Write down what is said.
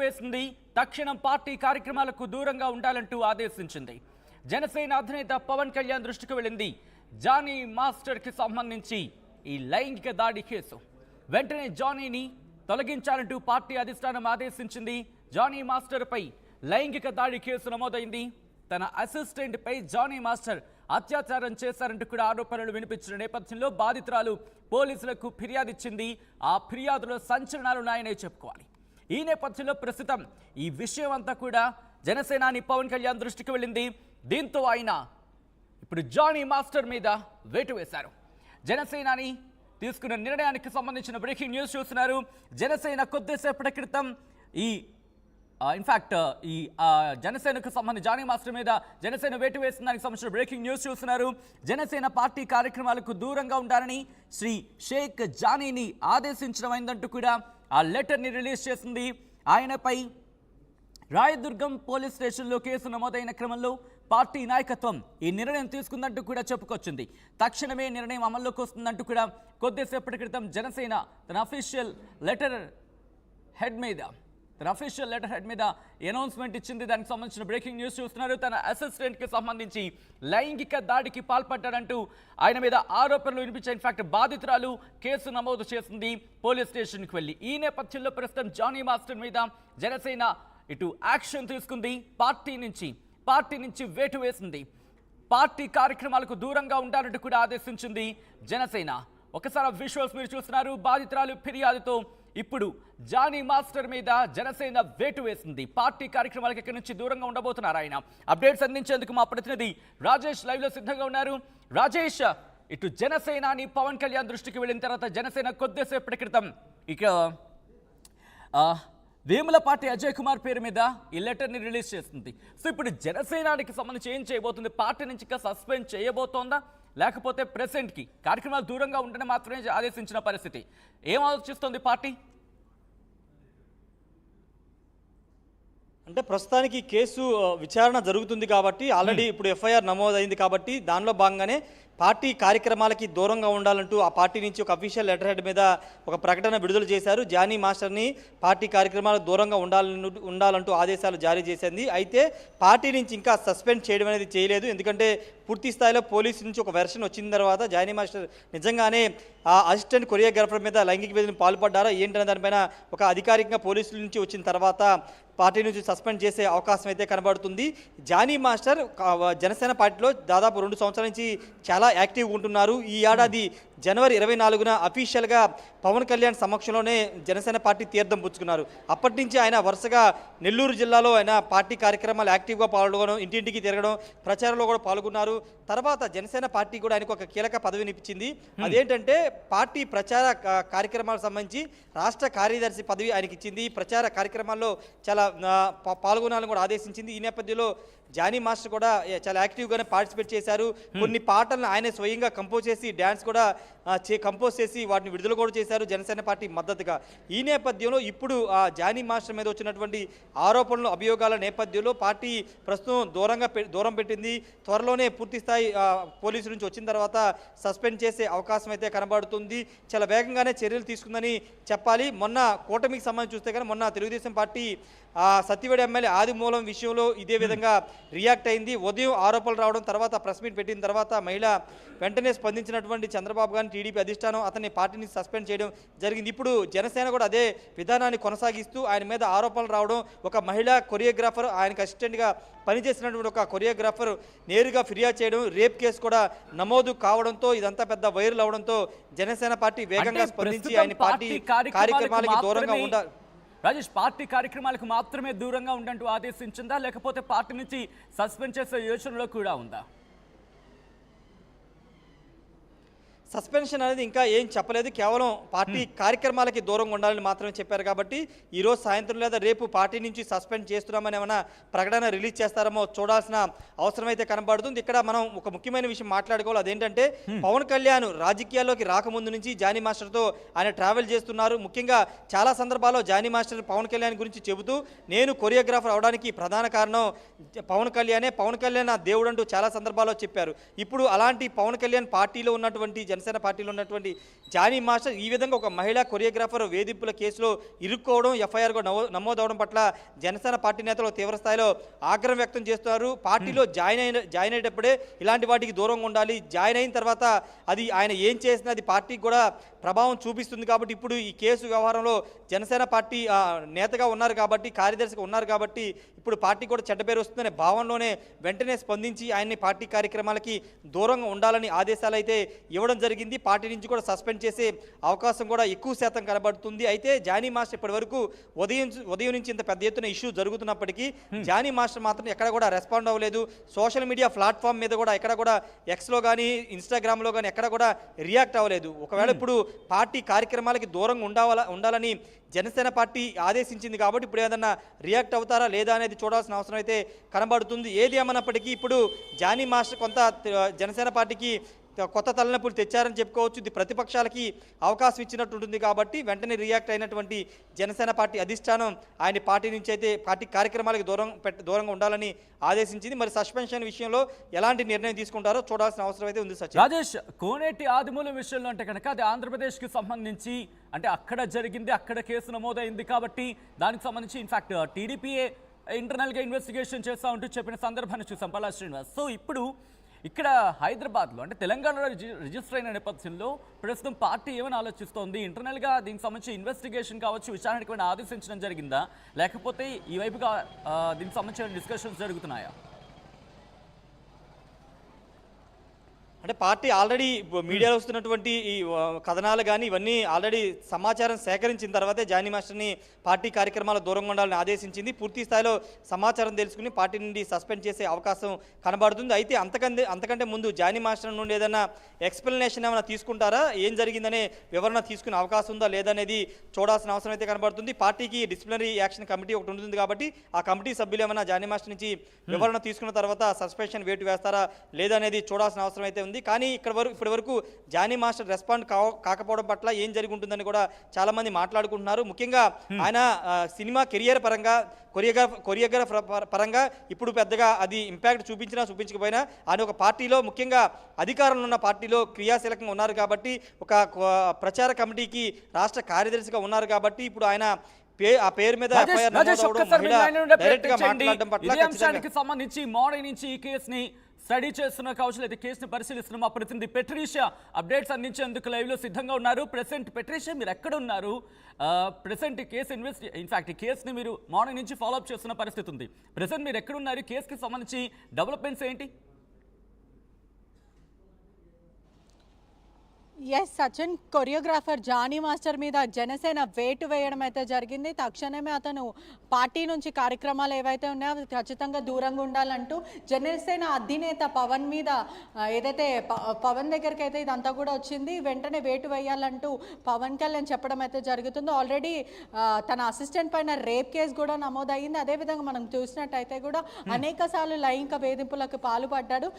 వేసింది. తక్షణం పార్టీ కార్యక్రమాలకు దూరంగా ఉండాలంటూ ఆదేశించింది. జనసేన అధినేత పవన్ కళ్యాణ్ దృష్టికి వెళ్ళింది జానీ మాస్టర్కి సంబంధించి ఈ లైంగిక దాడి కేసు. వెంటనే జానీని తొలగించాలంటూ పార్టీ అధిష్టానం ఆదేశించింది. జానీ మాస్టర్పై లైంగిక దాడి కేసు నమోదైంది. తన అసిస్టెంట్పై జానీ మాస్టర్ అత్యాచారం చేశారంటూ కూడా ఆరోపణలు వినిపించిన నేపథ్యంలో బాధితురాలు పోలీసులకు ఫిర్యాదు ఇచ్చింది. ఆ ఫిర్యాదులో సంచలనాలున్నాయనే చెప్పుకోవాలి. ఈ నేపథ్యంలో ప్రస్తుతం ఈ విషయం అంతా కూడా జనసేనాని పవన్ కళ్యాణ్ దృష్టికి వెళ్ళింది. దీంతో ఆయన ఇప్పుడు జానీ మాస్టర్ మీద వేటు వేశారు. జనసేనాని తీసుకున్న నిర్ణయానికి సంబంధించిన బ్రేకింగ్ న్యూస్ చూస్తున్నారు. జనసేన కొద్దిసేపటి క్రితం ఈ జనసేనకు సంబంధించి జానీ మాస్టర్ మీద జనసేన వేటు వేసిన దానికి సంబంధించిన బ్రేకింగ్ న్యూస్ చూస్తున్నారు. జనసేన పార్టీ కార్యక్రమాలకు దూరంగా ఉండాలని శ్రీ షేక్ జానీని ఆదేశించడం అయిందంటూ కూడా ఆ లెటర్ని రిలీజ్ చేసింది. ఆయనపై రాయదుర్గం పోలీస్ స్టేషన్లో కేసు నమోదైన క్రమంలో పార్టీ నాయకత్వం ఈ నిర్ణయం తీసుకుందంటూ కూడా చెప్పుకొచ్చింది. తక్షణమే నిర్ణయం అమల్లోకి వస్తుందంటూ కూడా కొద్దిసేపటి క్రితం జనసేన తన అఫీషియల్ లెటర్ హెడ్ మీద అనౌన్స్మెంట్ ఇచ్చింది. దానికి సంబంధించిన బ్రేకింగ్ న్యూస్ చూస్తున్నారు. తన అసిస్టెంట్కి సంబంధించి లైంగిక దాడికి పాల్పడ్డాడంటూ ఆయన మీద ఆరోపణలు వినిపించాయి. ఇన్ఫాక్ట్ బాధితురాలు కేసు నమోదు చేసింది పోలీస్ స్టేషన్కి వెళ్ళి. ఈ నేపథ్యంలో ప్రస్తుతం జానీ మాస్టర్ మీద జనసేన ఇటు యాక్షన్ తీసుకుంది. పార్టీ నుంచి వేటు వేసింది. పార్టీ కార్యక్రమాలకు దూరంగా ఉండాలంటూ కూడా ఆదేశించింది జనసేన. ఒకసారి విజువల్స్ మీరు చూస్తున్నారు. బాధితురాలు ఫిర్యాదుతో ఇప్పుడు జానీ మాస్టర్ మీద జనసేన వేటు వేసింది. పార్టీ కార్యక్రమాలకు ఇక్కడి నుంచి దూరంగా ఉండబోతున్నారు ఆయన. అప్డేట్స్ అందించేందుకు మా ప్రతినిధి రాజేష్ లైవ్ లో సిద్ధంగా ఉన్నారు. రాజేష్, ఇటు జనసేనాని పవన్ కళ్యాణ్ దృష్టికి వెళ్ళిన తర్వాత జనసేన కొద్దిసేపటి క్రితం ఇక వేములపాటి అజయ్ కుమార్ పేరు మీద ఈ లెటర్ని రిలీజ్ చేస్తుంది. సో ఇప్పుడు జనసేనానికి సంబంధించి ఏం చేయబోతుంది? పార్టీ నుంచి ఇంకా సస్పెండ్ చేయబోతోందా, లేకపోతే ప్రెసిడెంట్కి కార్యక్రమాలు దూరంగా ఉండడం మాత్రమే ఆదేశించిన పరిస్థితి? ఏం ఆలోచిస్తోంది పార్టీ? అంటే ప్రస్తుతానికి కేసు విచారణ జరుగుతుంది కాబట్టి ఆల్రెడీ ఇప్పుడు ఎఫ్ఐఆర్ నమోదైంది కాబట్టి దానిలో భాగంగానే పార్టీ కార్యక్రమాలకి దూరంగా ఉండాలంటూ ఆ పార్టీ నుంచి ఒక అఫీషియల్ లెటర్ హెడ్ మీద ఒక ప్రకటన విడుదల చేశారు. జానీ మాస్టర్ని పార్టీ కార్యక్రమాలకు దూరంగా ఉండాలంటూ ఆదేశాలు జారీ చేసింది. అయితే పార్టీ నుంచి ఇంకా సస్పెండ్ చేయడం అనేది చేయలేదు. ఎందుకంటే పూర్తి స్థాయిలో పోలీసు నుంచి ఒక వెర్షన్ వచ్చిన తర్వాత జానీ మాస్టర్ నిజంగానే ఆ అసిస్టెంట్ కొరియోగ్రాఫర్ మీద లైంగిక వేధింపులకు పాల్పడ్డారా ఏంటనే దానిపైన ఒక అధికారికంగా పోలీసుల నుంచి వచ్చిన తర్వాత పార్టీ నుంచి సస్పెండ్ చేసే అవకాశం అయితే కనబడుతుంది. జానీ మాస్టర్ జనసేన పార్టీలో దాదాపు 2 సంవత్సరాల నుంచి చాలా యాక్టివ్గా ఉంటున్నారు. ఈ ఏడాది జనవరి 24న అఫీషియల్గా పవన్ కళ్యాణ్ సమక్షంలోనే జనసేన పార్టీ తీర్థం పుచ్చుకున్నారు. అప్పటి నుంచి ఆయన వరుసగా నెల్లూరు జిల్లాలో ఆయన పార్టీ కార్యక్రమాలు యాక్టివ్గా పాల్గొనడం, ఇంటింటికి తిరగడం, ప్రచారంలో కూడా పాల్గొన్నారు. తర్వాత జనసేన పార్టీ కూడా ఆయనకు ఒక కీలక పదవిని ఇచ్చింది. అదేంటంటే పార్టీ ప్రచార కార్యక్రమాలకు సంబంధించి రాష్ట్ర కార్యదర్శి పదవి ఆయనకి ఇచ్చింది. ప్రచార కార్యక్రమాల్లో చాలా పాల్గొనాలని కూడా ఆదేశించింది. ఈ నేపథ్యంలో జానీ మాస్టర్ కూడా చాలా యాక్టివ్గానే పార్టిసిపేట్ చేశారు. కొన్ని పాటలను ఆయన స్వయంగా కంపోజ్ చేసి డ్యాన్స్ కూడా కంపోజ్ చేసి వాటిని విడుదల కూడా చేశారు జనసేన పార్టీ మద్దతుగా. ఈ నేపథ్యంలో ఇప్పుడు జానీ మాస్టర్ మీద వచ్చినటువంటి ఆరోపణలు, అభియోగాల నేపథ్యంలో పార్టీ ప్రస్తుతం దూరం పెట్టింది. త్వరలోనే పూర్తి స్థాయి పోలీసు నుంచి వచ్చిన తర్వాత సస్పెండ్ చేసే అవకాశం అయితే కనబడుతుంది. చాలా వేగంగానే చర్యలు తీసుకుందని చెప్పాలి. మొన్న కూటమికి సంబంధించి చూస్తే కానీ మొన్న తెలుగుదేశం పార్టీ సత్యవేడి ఎమ్మెల్యే ఆదిమూలం విషయంలో ఇదే విధంగా రియాక్ట్ అయింది. ఉదయం ఆరోపణలు రావడం, తర్వాత ప్రెస్ మీట్ పెట్టిన తర్వాత మహిళ వెంటనే స్పందించినటువంటి చంద్రబాబు గారిని టీడీపీ అధిష్టానం అతన్ని పార్టీ నుంచి సస్పెండ్ చేయడం జరిగింది. ఇప్పుడు జనసేన కూడా అదే విధానాన్ని కొనసాగిస్తూ ఆయన మీద ఆరోపణలు రావడం, ఒక మహిళా కొరియోగ్రాఫర్ ఆయనకు అసిస్టెంట్గా పనిచేసినటువంటి ఒక కొరియోగ్రాఫర్ నేరుగా ఫిర్యాదు చేయడం, రేప్ కేసు కూడా నమోదు కావడంతో ఇదంతా పెద్ద వైరల్ అవడంతో జనసేన పార్టీ వేగంగా స్పందించి ఆయన పార్టీ కార్యక్రమాలకి దూరంగా ఉండాలి. రాజేష్, పార్టీ కార్యక్రమాలకు మాత్రమే దూరంగా ఉండంటూ ఆదేశించిందా, లేకపోతే పార్టీ నుంచి సస్పెండ్ చేసే యోచనలో కూడా ఉందా? సస్పెన్షన్ అనేది ఇంకా ఏం చెప్పలేదు. కేవలం పార్టీ కార్యక్రమాలకి దూరంగా ఉండాలని మాత్రమే చెప్పారు. కాబట్టి ఈరోజు సాయంత్రం లేదా రేపు పార్టీ నుంచి సస్పెండ్ చేస్తున్నామని ఏమైనా ప్రకటన రిలీజ్ చేస్తారేమో చూడాల్సిన అవసరం అయితే కనబడుతుంది. ఇక్కడ మనం ఒక ముఖ్యమైన విషయం మాట్లాడుకోవాలి. అదేంటంటే పవన్ కళ్యాణ్ రాజకీయాల్లోకి రాకముందు నుంచి జానీ మాస్టర్తో ఆయన ట్రావెల్ చేస్తున్నారు. ముఖ్యంగా చాలా సందర్భాల్లో జానీ మాస్టర్ పవన్ కళ్యాణ్ గురించి చెబుతూ నేను కొరియోగ్రాఫర్ అవడానికి ప్రధాన కారణం పవన్ కళ్యాణ్ నా దేవుడు అంటూ చాలా సందర్భాల్లో చెప్పారు. ఇప్పుడు అలాంటి పవన్ కళ్యాణ్ పార్టీలో ఉన్నటువంటి జనసేన పార్టీలో ఉన్నటువంటి జానీ మాస్టర్ ఈ విధంగా ఒక మహిళా కొరియోగ్రాఫర్ వేధింపుల కేసులో ఇరుక్కోవడం, ఎఫ్ఐఆర్ నమోదవడం పట్ల జనసేన పార్టీ నేతలు తీవ్ర స్థాయిలో ఆగ్రహం వ్యక్తం చేస్తున్నారు. పార్టీలో జాయిన్ అయ్యేటప్పుడే ఇలాంటి వాటికి దూరంగా ఉండాలి. జాయిన్ అయిన తర్వాత అది ఆయన ఏం చేసినా అది పార్టీకి కూడా ప్రభావం చూపిస్తుంది. కాబట్టి ఇప్పుడు ఈ కేసు వ్యవహారంలో జనసేన పార్టీ నేతగా ఉన్నారు కాబట్టి, కార్యదర్శిగా ఉన్నారు కాబట్టి ఇప్పుడు పార్టీ కూడా చెడ్డ పేరు వస్తుందనే భావనలోనే వెంటనే స్పందించి ఆయన్ని పార్టీ కార్యక్రమాలకి దూరంగా ఉండాలని ఆదేశాలు అయితే ఇవ్వడం జరిగింది. పార్టీ నుంచి కూడా సస్పెండ్ చేసే అవకాశం కూడా ఎక్కువ శాతం కనబడుతుంది. అయితే జానీ మాస్టర్ ఇప్పటి వరకు ఉదయం నుంచి ఇంత పెద్ద ఎత్తున ఇష్యూ జరుగుతున్నప్పటికీ జానీ మాస్టర్ మాత్రం ఎక్కడ కూడా రెస్పాండ్ అవ్వలేదు. సోషల్ మీడియా ప్లాట్ఫామ్ మీద కూడా ఎక్కడ కూడా ఎక్స్లో కానీ ఇన్స్టాగ్రామ్లో కానీ ఎక్కడ కూడా రియాక్ట్ అవ్వలేదు. ఒకవేళ ఇప్పుడు పార్టీ కార్యక్రమాలకి దూరంగా ఉండాలని జనసేన పార్టీ ఆదేశించింది కాబట్టి ఇప్పుడు ఏదన్నా రియాక్ట్ అవుతారా లేదా అనేది చూడాల్సిన అవసరం అయితే కనబడుతుంది. ఏది ఏమన్నప్పటికీ ఇప్పుడు జానీ మాస్టర్ కొంత జనసేన పార్టీకి కొత్త తలనొప్పులు తెచ్చారని చెప్పుకోవచ్చు. ఇది ప్రతిపక్షాలకి అవకాశం ఇచ్చినట్టు ఉంటుంది కాబట్టి వెంటనే రియాక్ట్ అయినటువంటి జనసేన పార్టీ అధిష్టానం ఆయన పార్టీ నుంచి అయితే పార్టీ కార్యక్రమాలకు దూరంగా ఉండాలని ఆదేశించింది. మరి సస్పెన్షన్ విషయంలో ఎలాంటి నిర్ణయం తీసుకుంటారో చూడాల్సిన అవసరం అయితే ఉంది. సచిన్, రాజేష్, కోనేటి ఆదిమూలం విషయంలో అంటే కనుక అది ఆంధ్రప్రదేశ్కి సంబంధించి అంటే అక్కడ జరిగింది, అక్కడ కేసు నమోదైంది కాబట్టి దానికి సంబంధించి ఇన్ఫాక్ట్ టీడీపీఏ ఇంటర్నల్గా ఇన్వెస్టిగేషన్ చేస్తూ ఉంటూ చెప్పిన సందర్భాన్ని చూసాం పల్లా శ్రీనివాస్. సో ఇప్పుడు ఇక్కడ హైదరాబాద్లో అంటే తెలంగాణలో రిజిస్టర్ అయిన నేపథ్యంలో ప్రస్తుతం పార్టీ ఏమని ఆలోచిస్తోంది? ఇంటర్నల్గా దీనికి సంబంధించి ఇన్వెస్టిగేషన్ కావచ్చు, విచారణకు ఏమైనా ఆదేశించడం జరిగిందా, లేకపోతే ఈ వైపుగా దీనికి సంబంధించిన డిస్కషన్స్ జరుగుతున్నాయా? అంటే పార్టీ ఆల్రెడీ మీడియాలో వస్తున్నటువంటి ఈ కథనాలు కానీ ఇవన్నీ ఆల్రెడీ సమాచారం సేకరించిన తర్వాతే జానీ మాస్టర్ని పార్టీ కార్యక్రమాల దూరంగా ఉండాలని ఆదేశించింది. పూర్తి స్థాయిలో సమాచారం తెలుసుకుని పార్టీ నుండి సస్పెండ్ చేసే అవకాశం కనబడుతుంది. అయితే అంతకంటే ముందు జానీ మాస్టర్ నుండి ఏదైనా ఎక్స్ప్లెనేషన్ ఏమైనా తీసుకుంటారా, ఏం జరిగిందనే వివరణ తీసుకునే అవకాశం ఉందా లేదనేది చూడాల్సిన అవసరం అయితే కనబడుతుంది. పార్టీకి డిసిప్లినరీ యాక్షన్ కమిటీ ఒకటి ఉంటుంది కాబట్టి ఆ కమిటీ సభ్యులు ఏమైనా జానీ మాస్టర్ నుంచి వివరణ తీసుకున్న తర్వాత సస్పెన్షన్ వేటు వేస్తారా లేదనేది చూడాల్సిన అవసరం అయితే ఉంది. కానీ ఇప్పటి వరకు జానీ మాస్టర్ రెస్పాండ్ కాకపోవడం పట్ల ఏం జరిగి ఉంటుందని కూడా చాలా మంది మాట్లాడుకుంటున్నారు. ముఖ్యంగా ఆయన సినిమా కెరియర్ పరంగా కొరియోగ్రాఫర్ పరంగా ఇప్పుడు పెద్దగా అది ఇంపాక్ట్ చూపించకపోయినా ఆయన ఒక పార్టీలో ముఖ్యంగా అధికారంలో ఉన్న పార్టీలో క్రియాశీలకంగా ఉన్నారు కాబట్టి ఒక ప్రచార కమిటీకి రాష్ట్ర కార్యదర్శిగా ఉన్నారు కాబట్టి ఇప్పుడు ఆయన ఆ పేరు మీద సంబంధించి మార్నింగ్ నుంచి ఈ కేసుని స్టడీ చేస్తున్న కావచ్చు లేదా కేసుని పరిశీలిస్తున్న మా ప్రతినిధి పెట్రీషియా అప్డేట్స్ అందించేందుకు లైవ్లో సిద్ధంగా ఉన్నారు. ప్రెసెంట్ పెట్రీషియా మీరు ఎక్కడ ఉన్నారు? ప్రెసెంట్ కేసు ఇన్ఫాక్ట్ కేసుని మీరు మార్నింగ్ నుంచి ఫాలోఅప్ చేస్తున్న పరిస్థితి ఉంది. ప్రెసెంట్ మీరు ఎక్కడున్నారు? కేసుకి సంబంధించి డెవలప్మెంట్స్ ఏంటి? Yes Sachin, choreographer Jani master మీద జనసేన వేటు వేయడం అయితే జరిగింది. తక్షణమే అతను పార్టీ నుంచి కార్యక్రమాలు ఏవైతే ఉన్నాయో అవి ఖచ్చితంగా దూరంగా ఉండాలంటూ జనసేన అధినేత పవన్ మీద ఏదైతే పవన్ దగ్గరికి అయితే ఇదంతా కూడా వచ్చింది. వెంటనే వేటు వేయాలంటూ పవన్ కళ్యాణ్ చెప్పడం అయితే జరుగుతుందో. ఆల్రెడీ తన అసిస్టెంట్ పైన రేప్ కేసు కూడా నమోదయ్యింది. అదేవిధంగా మనం చూసినట్టయితే కూడా అనేక సార్లు లైంగిక వేధింపులకు పాల్పడ్డాడు.